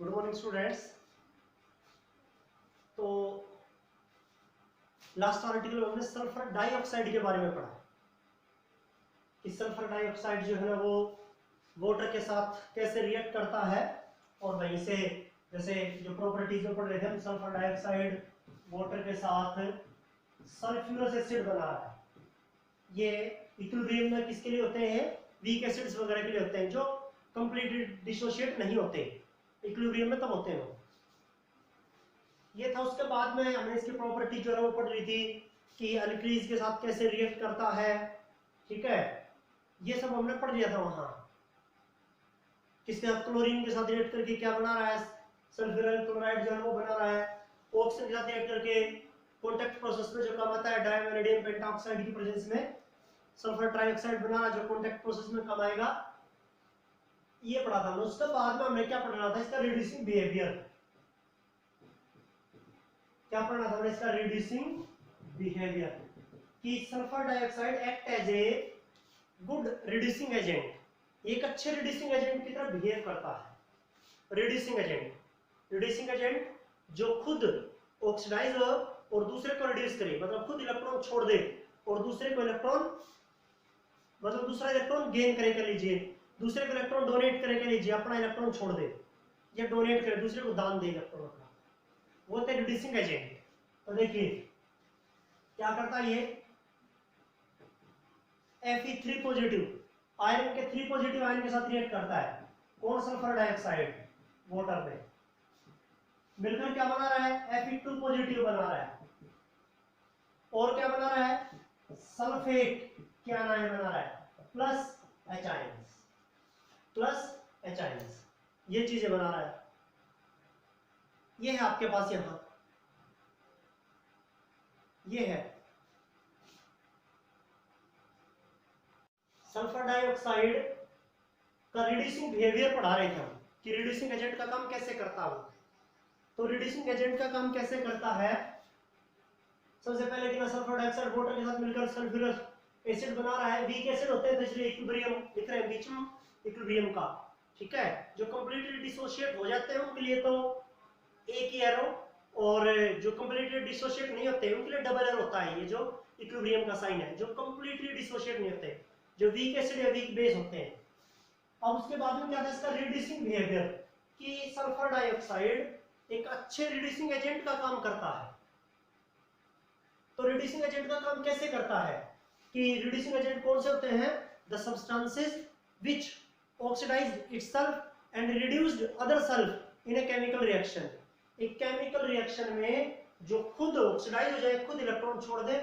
Good morning students. तो last article में हमने सल्फर डाइऑक्साइड के बारे में पढ़ा कि सल्फर डाइऑक्साइड जो है ना वो वाटर के साथ कैसे रिएक्ट करता है, और वहीं से जैसे जो प्रॉपर्टीज में पढ़ रहे थे हम, सल्फर डाइऑक्साइड वाटर के साथ सल्फ्यूरस एसिड बना रहा है। ये इक्विलिब्रियम में किसके लिए होते हैं? वीक एसिड्स वगैरह के लिए होते हैं जो कंप्लीटली डिसोशिएट नहीं होते, इक्विलिब्रियम में तब होते हैं वो। ये था। उसके बाद में हमने इसकी प्रॉपर्टी जो है वो पढ़ ली थी कि अल्कीन्स के साथ कैसे रिएक्ट करता है, ठीक है, ये सब हमने पढ़ लिया था वहां। किसके साथ? क्लोरीन के साथ रिएक्ट करके क्या बना रहा है? सल्फ्यूरिल क्लोराइड जो है वो बना रहा है। ऑक्सीजन के साथ रिएक्ट करके कॉन्टैक्ट प्रोसेस में जो काम आता है डाइवैनेडियम पेंटॉक्साइड की प्रेजेंस में सल्फर ट्राइऑक्साइड बना रहा जो कॉन्टैक्ट प्रोसेस में काम आएगा, ये पढ़ा था। उसके बाद में हमने क्या पढ़ना था? इसका रिड्यूसिंग बिहेवियर। क्या पढ़ना था हमने? इसका रिड्यूसिंग बिहेवियर कि sulphur dioxide act as a good reducing agent, एक अच्छे रिड्यूसिंग एजेंट की तरह बिहेव करता है। रिड्यूसिंग एजेंट जो खुद ऑक्सीडाइज हो और दूसरे को रिड्यूस करे, मतलब खुद इलेक्ट्रॉन छोड़ दे और दूसरे को इलेक्ट्रॉन, मतलब दूसरा इलेक्ट्रॉन गेन करे, कर लीजिए, दूसरे को इलेक्ट्रॉन डोनेट करे, कर लीजिए, अपना इलेक्ट्रॉन छोड़ दे या डोनेट करे, दूसरे को दान दे इलेक्ट्रॉन अपना, वो थे रिड्यूसिंग एजेंट। तो देखिए क्या करता है ये, Fe3 पॉजिटिव आयरन के 3 पॉजिटिव आयरन के साथ रिएक्ट करता है। कौन? सल्फर डाइऑक्साइड वाटर में मिलकर क्या बना रहा है? Fe2 पॉजिटिव बना रहा है। और क्या बना रहा है? सल्फेट क्या आयन बना रहा है? प्लस H आयंस, ये चीजें बना रहा है। ये है आपके पास, यहां ये है सल्फर डाइऑक्साइड का रिड्यूसिंग बिहेवियर पढ़ा रहे थे हम कि रिड्यूसिंग एजेंट का काम कैसे करता है। तो रिड्यूसिंग एजेंट का काम कैसे करता है? सबसे पहले कि सल्फर डाइऑक्साइड वाटर के साथ मिलकर सल्फ्यूरस एसिड बना रहा है। वीक एसिड होते हैं तो इसलिए इक्विलिब्रियम लिख रहे हैं बीच में, इक्विलिब्रियम का, ठीक है। जो कंप्लीटली डिसोशिएट हो जाते हैं उनके लिए तो एक ही एरो, और जो कंप्लीटली डिसोशिएट नहीं होते उनके लिए डबल एरो होता है। ये जो इक्विलिब्रियम का साइन है, जो कंप्लीटली डिसोशिएट नहीं होते, जो वीक एसिड या वीक बेस होते हैं। अब उसके बाद में क्या था इसका रिड्यूसिंग बिहेवियर कि सल्फर डाइऑक्साइड एक अच्छे रिड्यूसिंग एजेंट का काम करता है। तो रिड्यूसिंग एजेंट का काम कैसे करता है कि रिड्यूसिंग एजेंट कौन से होते हैं? The substances which oxidise itself and reduced other self in a chemical reaction. एक केमिकल रिएक्शन में जो खुद ऑक्सीडाइज हो जाए, खुद इलेक्ट्रॉन छोड़ दे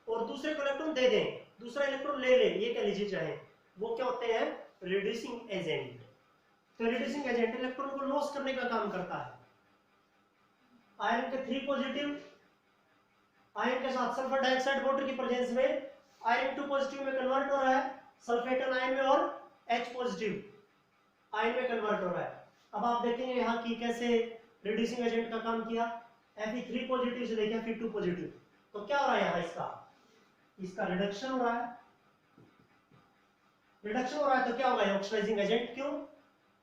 और दूसरे को इलेक्ट्रॉन दे दें, दूसरा इलेक्ट्रॉन ले ले, ये कह लीजिए चाहे, वो क्या होते हैं? Reducing agent. तो रिड्यूसिंग एजेंट इलेक्ट्रॉन को लॉस करने का काम करता है। आयरन के 3 पॉजिटिव आयरन के साथ सल्फर डाइऑक्साइड वाटर की प्रेजेंस में आयरन 2 पॉजिटिव में कन्वर्ट हो रहा है, सल्फेटन आयन में, और H पॉजिटिव आयन में कन्वर्ट हो रहा है। अब आप देखेंगे यहाँ की कैसे रिड्यूसिंग एजेंट का काम किया। Fe3 पॉजिटिव से देखिए Fe2 पॉजिटिव, तो क्या हो रहा है यहाँ? इसका रिडक्शन हो रहा है। रिडक्शन हो रहा है तो क्या होगा? ऑक्सीडाइजिंग एजेंट, क्यों?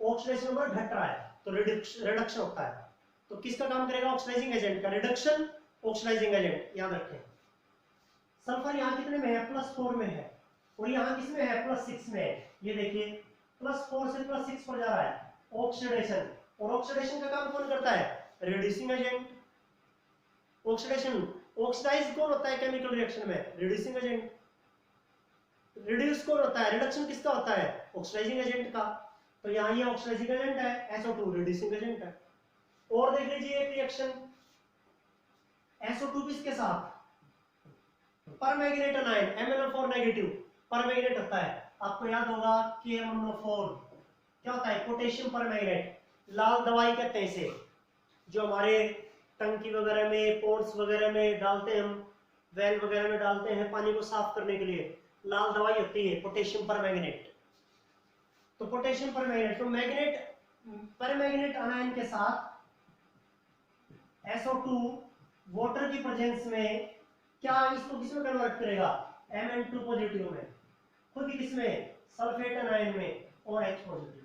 ऑक्सीडेशन नंबर घट रहा है तो रिडक्शन होता है। तो किसका काम करेगा? ऑक्सीडाइजिंग एजेंट का। रिडक्शन ऑक्सीडाइजिंग एजेंट, याद रखें। सल्फर यहाँ कितने में है? +4 में है, और यहाँ किसमें है? +6 में है। ये देखिए +4 से +6 पर जा रहा है, ऑक्सीडेशन। और ऑक्सीडेशन का काम कौन करता है? Reducing agent. ऑक्सीडाइज कौन होता है केमिकल रिएक्शन में? Reducing agent. रिड्यूस कौन होता है? रिडक्शन किसका होता है? ऑक्सीडाइजिंग एजेंट का। तो यहाँ ये ऑक्सीडाइजिंग एजेंट है, SO2 रिड्यूसिंग एजेंट है। और देख लीजिए एक रिएक्शन SO2 किसके साथ? Permanganate ion, MnO4 negative permanganate होता है। आपको याद होगा KMnO4 क्या होता है? पोटेशियम परमैंगनेट, लाल दवाई कहते हैं इसे, जो हमारे टंकी वगैरह में, पोर्ट्स वगैरह में डालते हैं हम, वेल वगैरह में डालते हैं पानी को साफ करने के लिए, लाल दवाई होती है पोटेशियम परमैंगनेट। तो पोटेशियम परमैंगनेट, तो मैग्नेट परमैंगनेट आयन के साथ SO2 वाटर की प्रेजेंस में क्या इसको किसमें कन्वर्ट करेगा? Mn2 पॉजिटिव में, खुद किसमें? सल्फेटन आयन में, और H पॉजिटिव।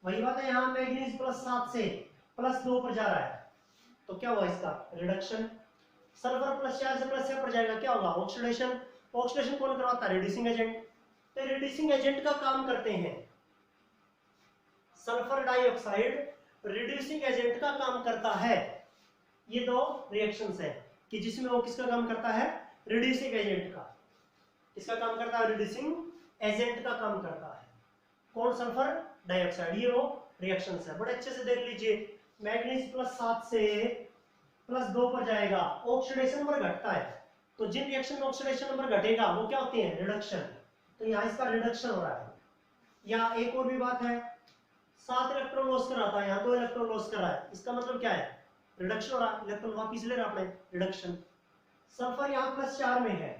वही बात है यहाँ मैग्नीज +7 से +2 पर जा रहा है तो क्या हुआ इसका रिडक्शन। सल्फर +4 से +6 पर जाएगा, क्या होगा ऑक्सीडेशन। ऑक्सीडेशन कौन करवाता है, रिड्यूसिंग एजेंट। तो रिड्यूसिंग एजेंट का काम करते हैं सल्फर डाइऑक्साइड रिड्यूसिंग एजेंट का काम करता है। ये दो रिएक्शंस है कि जिसमें वो किसका काम करता है, रिड्यूसिंग एजेंट का। किसका काम करता है, रिड्यूसिंग एजेंट का काम करता है। कौन, सल्फर डाइऑक्साइड। ये वो रिएक्शंस है, बड़े अच्छे से देख लीजिए। मैग्नीज +7 से +2 पर जाएगा, ऑक्सीडेशन नंबर घटता है। तो जिन रिएक्शन में ऑक्सीडेशन नंबर घटेगा वो क्या होती है, रिडक्शन। तो यहाँ इसका रिडक्शन हो रहा है। यहाँ एक और भी बात है, 7 इलेक्ट्रॉन लॉस कर रहा था, यहाँ 2 इलेक्ट्रॉन लॉस कर रहा है। इसका मतलब क्या है, रिडक्शन हो रहा है, इलेक्ट्रॉन वापिस ले रहा है अपने, रिडक्शन। सल्फर यहाँ +4 में है,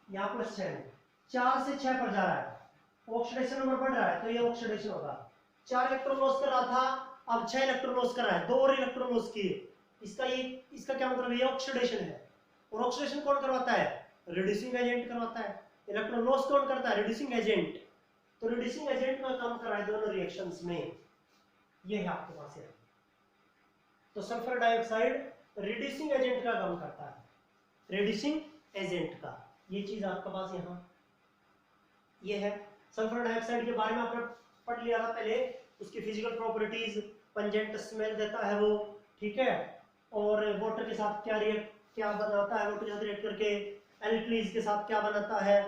यहाँ +6 में, 4 से 6 पर जा रहा है, ऑक्सीडेशन नंबर बढ़ रहा है तो ये ऑक्सीडेशन होगा। 4 इलेक्ट्रॉन लॉस कर रहा था, अब 6 इलेक्ट्रॉन लॉस कर रहा है, 2 और इलेक्ट्रॉन लॉस किए। इसका क्या मतलब है, ये ऑक्सीडेशन है। और ऑक्सीडेशन कौन करवाता है, रिड्यूसिंग एजेंट करवाता है। इलेक्ट्रॉन लॉस कौन करता है, रिड्यूसिंग एजेंट। तो रिड्यूसिंग एजेंट का काम कर रहा है दोनों रिएक्शंस में। ये है आपके पास है। तो सल्फर डाइऑक्साइड रिड्यूसिंग एजेंट का काम करता है, रिड्यूसिंग एजेंट का। ये चीज आपके पास यहाँ ये है। सल्फर डाइऑक्साइड के बारे में आपने पढ़ लिया था पहले, उसकी फिजिकल प्रॉपर्टीज, पंजेंट स्मेल देता है वो, ठीक है। और वाटर के साथ क्या बनाता है, वाटर के साथ रिएक्ट करके एल्कलीज के साथ क्या बनाता है,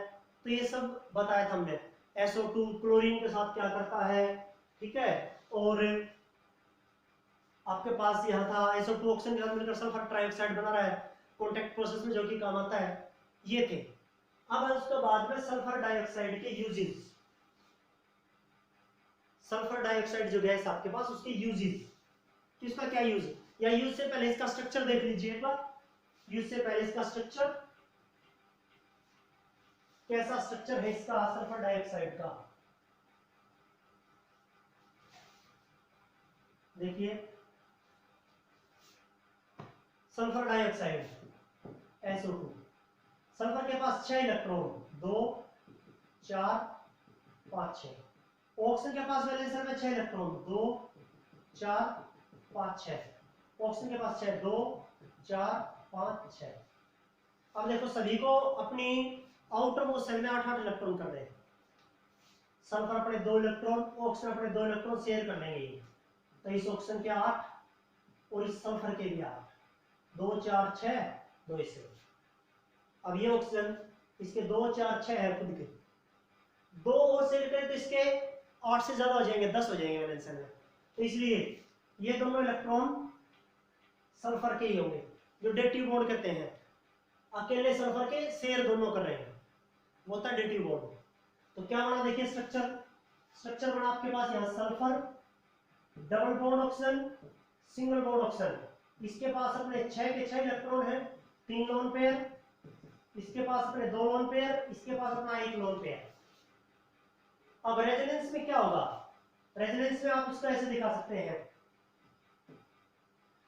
तो ये सब बताया था हमने। SO2 क्लोरीन के साथ क्या करता है, ठीक है। और आपके पास यहाँ था SO2 ऑक्सीजन के साथ मिलकर सल्फर ट्राइऑक्साइड बना रहा है कॉन्टैक्ट प्रोसेस में, जो कि काम आता है। ये थे। अब उसके बाद में सल्फर डाइऑक्साइड के यूजेस। सल्फर डाइऑक्साइड जो गैस आपके पास, उसके यूजेस, तो इसका क्या यूज है, या यूज से पहले इसका स्ट्रक्चर देख लीजिए एक बार। यूज से पहले इसका स्ट्रक्चर, कैसा स्ट्रक्चर है इसका सल्फर डाइऑक्साइड का, देखिए। सल्फर डाइऑक्साइड SO2, सल्फर के पास 6 इलेक्ट्रॉन, 2 4 5 6। ऑक्सीजन के पास वैलेंस में 6 इलेक्ट्रॉन, 2 4 5 6। ऑक्सीजन के पास 6, 2 4 5 6। अब देखो सभी को अपनी आउटर मोस्ट सेल में 8 इलेक्ट्रॉन कर रहे हैं। सल्फर अपने 2 इलेक्ट्रॉन, ऑक्सीजन अपने 2 इलेक्ट्रॉन शेयर कर लेंगे। तो इस ऑक्सीजन के 8 और इस सल्फर के भी 8, 2 4 6, 2 इससे। अब ये ऑक्सीजन, इसके 2 4 6 है खुद के, 2 और शेयर करें तो इसके 8 से ज्यादा हो जाएंगे, 10 हो जाएंगे वैलेंस में। तो इसलिए ये दोनों इलेक्ट्रॉन सल्फर के ही होंगे, जो डेटिव बॉन्ड कहते हैं। अकेले सल्फर के शेयर दोनों कर रहे हैं, वो होता है डेटिव बॉन्ड। तो क्या बना, देखिए स्ट्रक्चर बना आपके पास यहाँ sulphur double bond oxygen, single bond oxygen. इसके पास अपने 6 के 6 इलेक्ट्रॉन है, 3 लोन पेयर। इसके पास अपने 2 लोन पेयर, इसके पास अपना 1 लोन पेयर। अब रेजोनेंस में क्या होगा, रेजोनेंस में आप उसको ऐसे दिखा सकते हैं,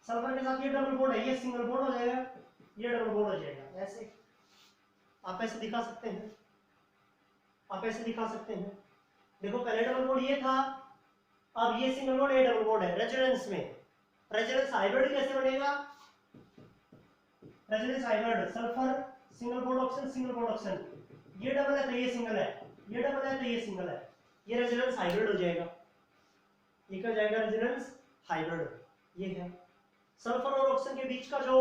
सल्फर के साथ ये डबल बॉन्ड है, ये सिंगल बॉन्ड हो जाएगा, ये डबल बॉन्ड हो जाएगा। ऐसे आप ऐसे दिखा सकते हैं, आप ऐसे दिखा सकते हैं। देखो पहले डबल बॉन्ड ये था, अब ये सिंगल बॉन्ड, ये डबल बॉन्ड है। रेजोनेंस में रेजोनेंस हाइब्रिड कैसे बनेगा, resonance hybrid sulphur single bond oxygen, single bond oxygen, ये डबल है तो ये सिंगल है, ये डबल है तो ये सिंगल है, ये रेजोनेंस हाइब्रिड हो जाएगा। ये क्या हो जाएगा, रेजोनेंस हाइब्रिड। ये है सल्फर और ऑक्सीजन के बीच का जो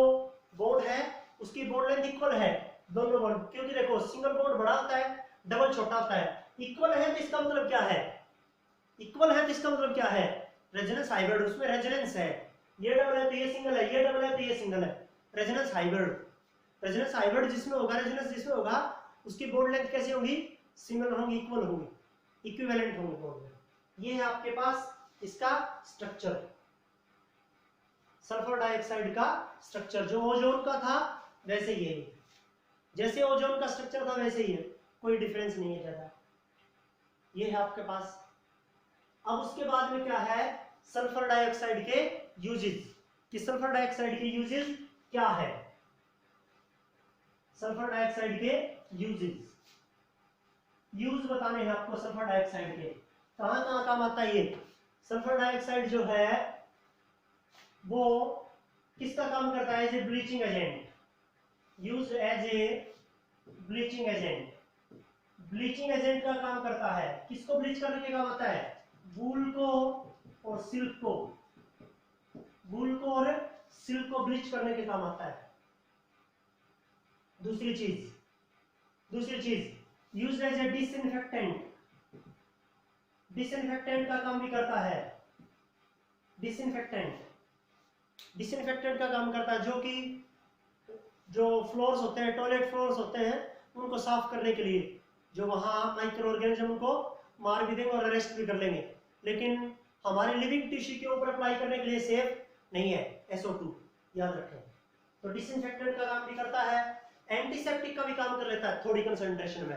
बॉन्ड है, उसकी बॉन्ड लेंथ इक्वल है दोनों बॉन्ड, क्योंकि देखो सिंगल बॉन्ड बड़ा होता है, डबल छोटा होता है। इक्वल है तो इसका मतलब क्या है, इक्वल है तो इसका मतलब क्या है, रेजोनेंस हाइब्रिड, उसमें रेजोनेंस है। ये डबल है तो ये सिंगल है, ये डबल है तो ये सिंगल है, रेजोनेंस हाइब्रिड। रेजोनेंस हाइब्रिड जिसमें होगा, रेजोनेंस जिसमें होगा, उसकी बॉन्ड लेंथ कैसी होगी, सिमिलर होंगी, इक्वल होंगी, इक्विवेलेंट होंगी बॉन्ड। ये है आपके पास इसका स्ट्रक्चर, सल्फर डाइऑक्साइड का स्ट्रक्चर। जो ओजोन का था वैसे ही है, जैसे ओजोन का स्ट्रक्चर था वैसे ही है, कोई डिफरेंस नहीं है ज्यादा। ये है आपके पास। अब उसके बाद में क्या है, सल्फर डाइऑक्साइड के यूजेस, कि सल्फर डाइऑक्साइड के यूजेस क्या है। सल्फर डाइऑक्साइड के यूजेस, यूज बताने हैं आपको सल्फर डाइऑक्साइड के, कहां कहां काम आता है ये। सल्फर डाइऑक्साइड जो है वो किसका काम करता है? As a bleaching agent, use as a bleaching agent. Bleaching agent का काम करता है। किसको ब्लीच करने के काम आता है? वूल को और सिल्क को, वूल को और सिल्क को ब्लीच करने के काम आता है। दूसरी चीज use as a disinfectant, disinfectant का काम भी करता है। डिसइंफेक्टेंट का काम करता है, जो कि जो फ्लोर्स होते हैं, टॉयलेट फ्लोर्स होते हैं, उनको साफ करने के लिए, जो वहां माइक्रो ऑर्गेनिज्म उनको मार भी देंगे और अरेस्ट भी कर लेंगे, लेकिन हमारे लिविंग टिश्यू के ऊपर अप्लाई करने के लिए सेफ नहीं है SO2, याद रखें। तो डिसइंफेक्टेंट का काम भी करता है, एंटीसेप्टिक का भी काम कर लेता है थोड़ी कंसंट्रेशन में,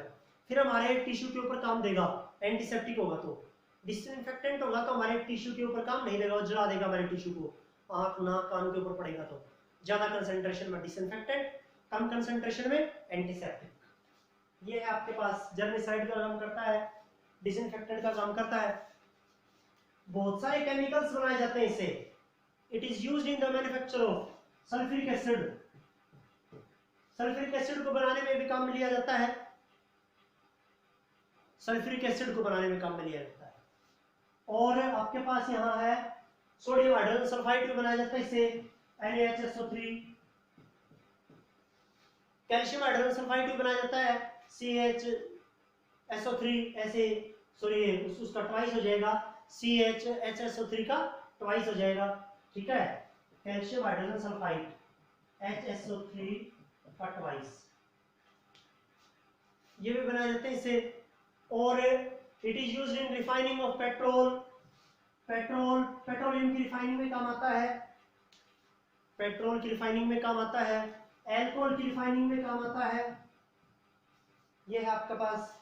फिर हमारे टिश्यू के ऊपर काम देगा। एंटीसेप्टिक होगा तो, डिसइंफेक्टेंट होगा तो हमारे टिश्यू के ऊपर काम नहीं देगा और जला देगा हमारे टिश्यू को, आंख नाक कान के ऊपर पड़ेगा तो। ज्यादा कंसंट्रेशन में डिसइंफेक्टेंट, कम कंसंट्रेशन में एंटीसेप्टिक। ये है आपके पास जर्मिसाइड का काम करता है, डिसइंफेक्टेंट का काम करता है। बहुत सारे केमिकल्स बनाए जाते हैं इससे। It is used in the manufacture of sulphuric acid, sulphuric acid को बनाने में भी काम में लिया जाता है, सल्फ्यूरिक एसिड को बनाने में काम में लिया जाता है। और आपके पास यहाँ है सोडियम हाइड्रोजन सल्फाइड भी बनाया जाता है इससे, NaHSO3। कैल्शियम हाइड्रोजन सल्फाइड भी बनाया जाता है, CHSO3, ऐसे सॉरी उसका ट्वाइस हो जाएगा, CHHSO3 का ट्वाइस हो जाएगा, ठीक है। कैल्शियम हाइड्रोजन सल्फाइड HSO3 का ट्वाइस, ये भी बनाए जाते हैं इससे। और it is used in refining of petrol, petroleum की रिफाइनिंग में काम आता है, पेट्रोल की रिफाइनिंग में काम आता है, एल्कोहल की रिफाइनिंग में काम आता है। ये है आपके पास।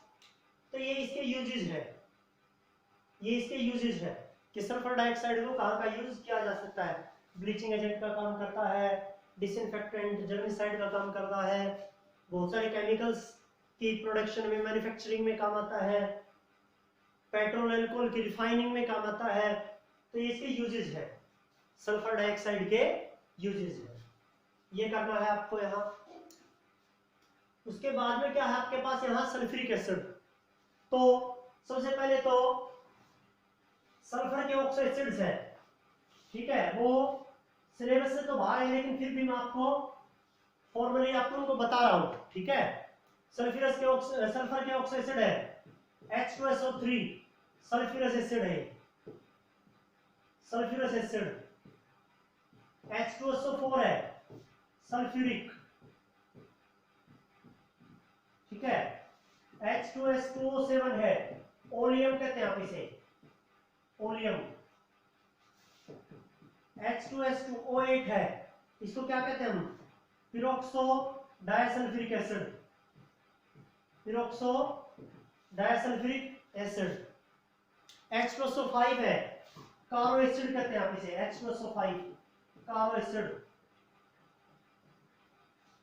तो ये इसके यूजेस है, ये इसके यूजेस है कि सल्फर डाइऑक्साइड को कहाँ का यूज किया जा सकता है। ब्लीचिंग एजेंट का काम करता है, डिसइंफेक्टेंट जर्मिसाइड का काम करता है, बहुत सारे केमिकल्स की प्रोडक्शन में मैन्युफैक्चरिंग में काम आता है, पेट्रोल एल्कोहल की रिफाइनिंग में काम आता है। तो ये इसके यूजेस है, सल्फर डाइऑक्साइड के यूजेस है। ये करना है आपको यहाँ। उसके बाद में क्या है आपके पास यहाँ सल्फ्यूरिक एसिड। तो सबसे पहले तो सल्फर के ऑक्सो एसिड्स है, ठीक है, वो सिलेबस से तो बाहर है लेकिन फिर भी मैं आपको फॉर्मली आपको उनको बता रहा हूं, ठीक है। सल्फर के ऑक्सो एसिड है H2SO3, सल्फ्यूरस एसिड है, सल्फ्यूरस एसिड। H2SO4 है सल्फ्यूरिक, ठीक है। H2S2O7 है, ओलियम कहते हैं आप इसे, ओलियम। H2S2O8 है, इसको क्या कहते हैं हम? पिरोक्सो डायसल्फ्यूरिक एसिड, पिरोक्सो डायसल्फ्यूरिक एसिड। H2SO5 है, कारो एसिड कहते हैं आप इसे, H2SO5 कारो एसिड,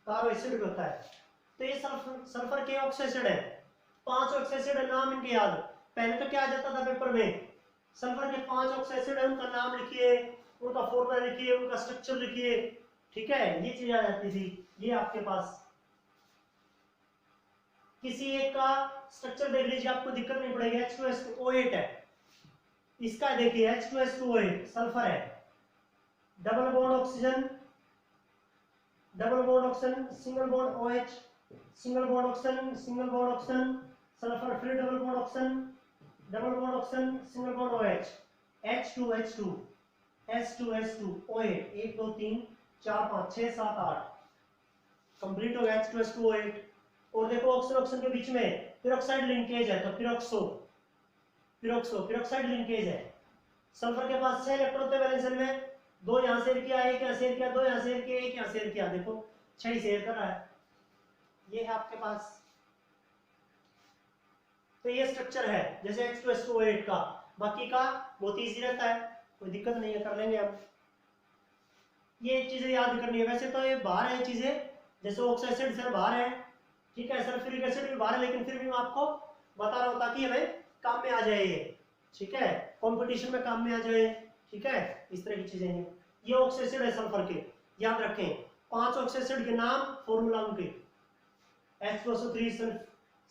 कारो एसिड भी होता है। तो ये सल्फर के ऑक्सो एसिड है। 5 ऑक्सो एसिड है, नाम इनके याद। पहले तो क्या आ जाता था पेपर में, सल्फर के 5 ऑक्सो एसिड है, उनका नाम लिखिए, उनका फॉर्मूला लिखिए, उनका स्ट्रक्चर लिखिए, ठीक है, ये चीज आ जाती थी। ये आपके पास किसी एक का स्ट्रक्चर देख लीजिए, आपको दिक्कत नहीं पड़ेगी। H2SO8 है, इसका देखिए H2SO8 सल्फर है, double bond oxygen, double bond oxygen, single bond OH, single bond oxygen, single bond oxygen, sulphur फिर double bond oxygen, double bond oxygen, single bond OH, H2H2, S2S2 O8, 1 2 3 4 5 6 7 8 complete हो गया H2S2 O8। और देखो oxygen oxygen के बीच में peroxide linkage है, तो पिरोक्सो, पिरोक्सो peroxide linkage है। सल्फर के पास 6 इलेक्ट्रॉन थे वैलेंस शेल में, 2 यहां शेयर किया, 1 यहां शेयर किया, 2 यहां शेयर किया, 1 यहां शेयर किया, देखो 6 शेयर कर रहा है। ये है आपके पास। तो ये स्ट्रक्चर है जैसे H2SO8 का, बाकी का बहुत इजी रहता है, कोई दिक्कत नहीं है, कर लेंगे हम। ये चीजें याद करनी है। वैसे तो ये बाहर है चीजें, जैसे ऑक्सो एसिड सर बाहर है, ठीक है, सल्फ्यूरिक एसिड भी बाहर है, लेकिन फिर भी मैं आपको बता रहा हूं ताकि हमें काम में आ जाए ये, ठीक है। कंपटीशन में काम में आ जाए, ठीक है, इस तरह की चीजें हैं। ये ऑक्सी एसिड है सल्फर के, याद रखें 5 ऑक्सी एसिड के नाम फॉर्मूला उनके, H+O3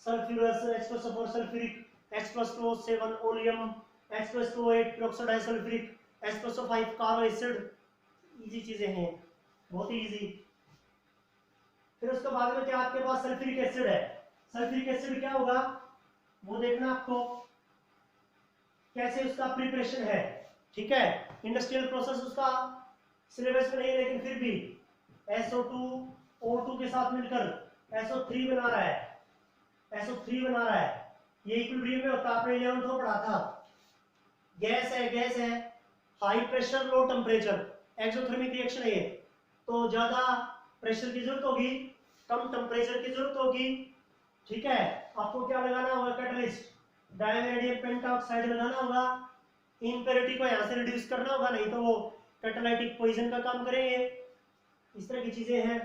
sulphurous, H+O4 sulphuric, H+O7 oleum, H+O8 peroxo disulphuric, H+O5 Caro acid, easy चीजें हैं, बहुत ही इजी। फिर उसके बाद में क्या आपके पास सल्फ्यूरिक एसिड है। सल्फ्यूरिक एसिड क्या होगा वो देखना आपको, कैसे उसका प्रिपरेशन है, ठीक है। इंडस्ट्रियल प्रोसेस उसका सिलेबस में नहीं है, लेकिन फिर भी SO2 O2 के साथ मिलकर SO3 बना रहा है, SO3 बना रहा है, ये इक्विलिब्रियम में होता है, आपने 11th में पढ़ा था। गैस है, high pressure low temperature, exothermic reaction है ये, तो ज्यादा प्रेशर की जरूरत होगी, कम टेम्परेचर की जरूरत होगी, ठीक है। आपको क्या लगाना होगा, कैटलिस्ट, डायवेनेडियम पेंटाऑक्साइड लगाना होगा, इम्प्योरिटी को यहाँ से रिड्यूस करना होगा, नहीं तो वो कैटालाइटिक पॉइजन का काम करेंगे, इस तरह की चीजें हैं,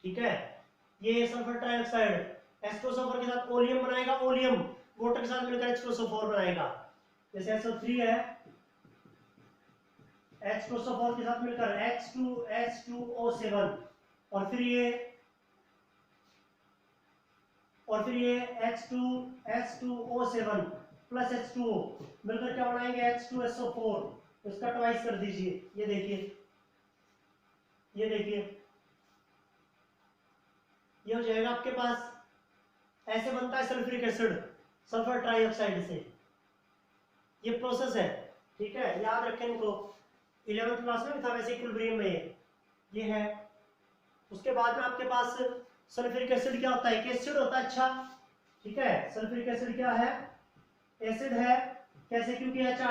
ठीक है। ये सल्फर ट्राइऑक्साइड H2SO4 के साथ ओलियम बनाएगा, ओलियम वाटर के साथ मिलकर H2SO4 बनाएगा, जैसे SO3 है, H2SO4 के साथ मिलकर H2O7, और फिर ये H2O7 प्लस H2O मिलकर क्या बनाएंगे, H2SO4, इसका ट्वाइस कर दीजिए, ये देखिए, ये हो जाएगा आपके पास, ऐसे बनता है सल्फ्यूरिक एसिड सल्फर ट्राइऑक्साइड से, ये प्रोसेस है, ठीक है, याद रखें इनको, 11th क्लास में भी था वैसे इक्विलिब्रियम में ये है। उसके बाद में आपके पास सल्फ्यूरिक एसिड क्या होता है, एक एसिड होता है, अच्छा, ठीक है। सल्फ्यूरिक एसिड क्या है, एसिड है, कैसे, क्योंकि H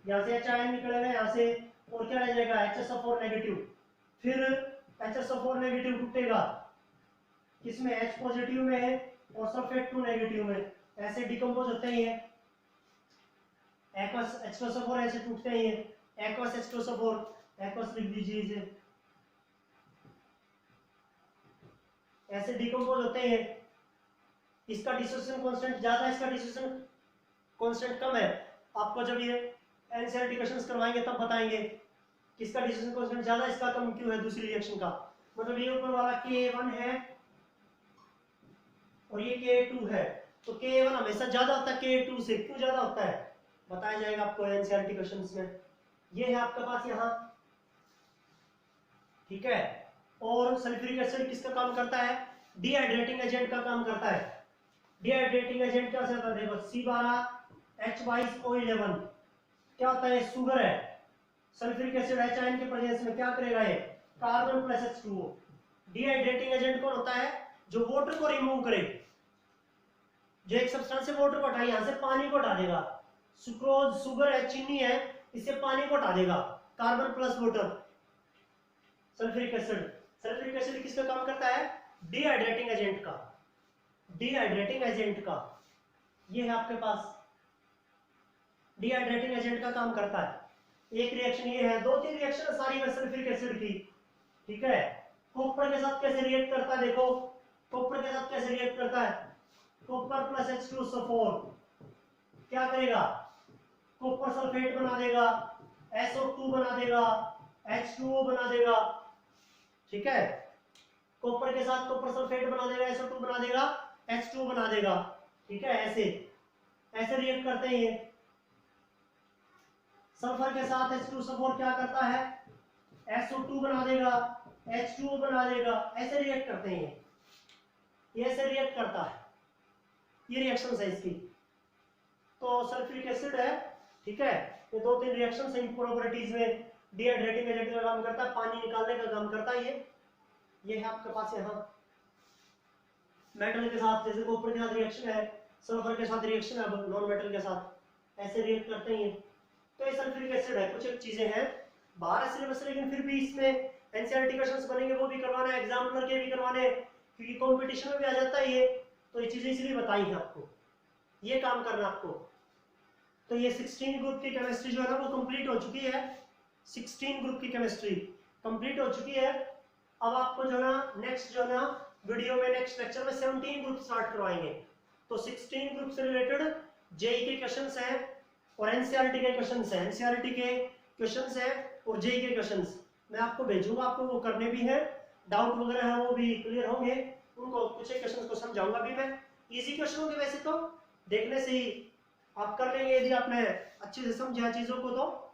यहाँ से H निकलेगा, यहाँ से, और क्या रह जाएगा, HSO4 नेगेटिव, फिर HSO4 नेगेटिव टूटेगा किसमें, H पॉजिटिव में है, और सल्फेट 2 नेगेटिव में, ऐसे डिकम्पोज होते ही है, एक्वस H2SO4 ऐसे टूटते ही है, एक्वस H2SO4, एक्वस लिख दीजिए इसे, ऐसे डिकम्पोज होते हैं। इसका डिसोसिएशन कांस्टेंट ज्यादा है, इसका डिसोसिएशन कांस्टेंट कम है, आपको जब ये एनसीईआरटी क्वेश्चंस करवाएंगे तब बताएंगे किसका डिसोसिएशन कांस्टेंट ज्यादा, इसका कम क्यों है, दूसरी रिएक्शन का, मतलब ये ऊपर वाला Ka1 है और ये Ka2 है, तो Ka1 हमेशा ज्यादा होता है Ka2 से, क्यों ज्यादा होता है बताया जाएगा आपको एनसीईआरटी क्वेश्चंस में। ये है आपके पास यहाँ, ठीक है। और सल्फ्यूरिक एसिड किसका काम करता है, डिहाइड्रेटिंग एजेंट का काम करता है। डिहाइड्रेटिंग एजेंट क्या होता है, देखो C12H22O11 क्या होता है, शुगर है, सल्फ्यूरिक एसिड H आयन के प्रेजेंस में क्या करेगा, ये carbon plus H2O। Dehydrating agent कौन होता है, जो वाटर को रिमूव करे, जो एक सब्सटेंस से वाटर को हटाए, यहां से पानी को हटा देगा, सुक्रोज शुगर है, चीनी है, इससे पानी को हटा देगा, carbon plus water, sulphuric acid. Sulphuric acid किसका काम करता है, डिहाइड्रेटिंग एजेंट का, डिहाइड्रेटिंग एजेंट का, ये है आपके पास, डिहाइड्रेटिंग एजेंट का काम करता है। एक रिएक्शन ये है, 2-3 रिएक्शन सारी है सल्फ्यूरिक एसिड की, ठीक है। कॉपर के साथ कैसे रिएक्ट करता है, देखो कॉपर के साथ कैसे रिएक्ट करता है, कॉपर प्लस H2SO4 क्या करेगा, कॉपर सल्फेट बना देगा, SO2 बना देगा, H2O बना देगा, ठीक है। कॉपर के साथ कॉपर सल्फेट बना देगा, SO2 बना देगा, H2O बना देगा, ठीक है, ऐसे रिएक्ट करते हैं। सल्फर के साथ H2SO4 क्या करता है, SO2 बना देगा, H2O बना देगा, ऐसे रिएक्ट करते हैं, ये ऐसे रिएक्ट करता है, ये रिएक्शन है इसकी। तो सल्फ्यूरिक एसिड है, ठीक है, ये 2-3 रिएक्शन है प्रॉपर्टीज में, डिहाइड्रेटिंग एजेंट का काम करता है, पानी निकालने का काम करता है, ये है आपके पास यहाँ। मेटल के साथ जैसे कॉपर के साथ रिएक्शन है, सल्फर के साथ रिएक्शन है, अब नॉन मेटल के साथ ऐसे रिएक्ट करते हैं। तो ये सल्फ्यूरिक एसिड है, कुछ एक चीजें हैं बाहर सिलेबस, लेकिन फिर भी इसमें एनसीईआरटी क्वेश्चंस बनेंगे, वो भी करवाना है, एग्जामिनर के भी करवाने हैं, क्योंकि कंपटीशन में भी आ जाता है ये, तो ये चीजें इसलिए बताई है आपको, ये काम करना आपको। तो ये 16 ग्रुप की केमिस्ट्री जो है ना वो कंप्लीट हो चुकी है, 16 ग्रुप की केमिस्ट्री कंप्लीट हो चुकी है। अब आपको जो है ना नेक्स्ट जो है ना वीडियो में नेक्स्ट लेक्चर में 17 ग्रुप स्टार्ट करवाएंगे। तो 16 ग्रुप से रिलेटेड जेई के क्वेश्चंस हैं, और एनसीईआरटी के क्वेश्चंस है, एनसीईआरटी के क्वेश्चंस है और जेई के क्वेश्चंस मैं आपको भेजूंगा, आपको वो करने भी है, डाउट वगैरह है वो भी क्लियर होंगे, उनको कुछ एक क्वेश्चंस को समझाऊंगा भी मैं। इजी क्वेश्चन होंगे वैसे तो, देखने से ही आप कर लेंगे यदि आपने अच्छे से समझा चीजों को। तो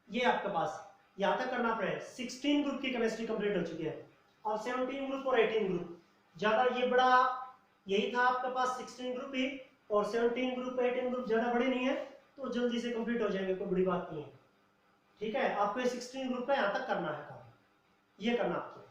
ये आपके पास यहाँ तक करना पड़ेगा। 16 ग्रुप की केमिस्ट्री कंप्लीट हो चुकी है और 17 ग्रुप और 18 ग्रुप, ज्यादा ये बड़ा यही था आपके पास 16 ग्रुप ही, और 17 ग्रुप 18 ग्रुप ज्यादा बड़े नहीं है, तो जल्दी से कंप्लीट हो जाएंगे, कोई बड़ी बात नहीं है। ठीक है, आपको ये 16 ग्रुप का यहाँ तक करना है काम, ये करना आपको।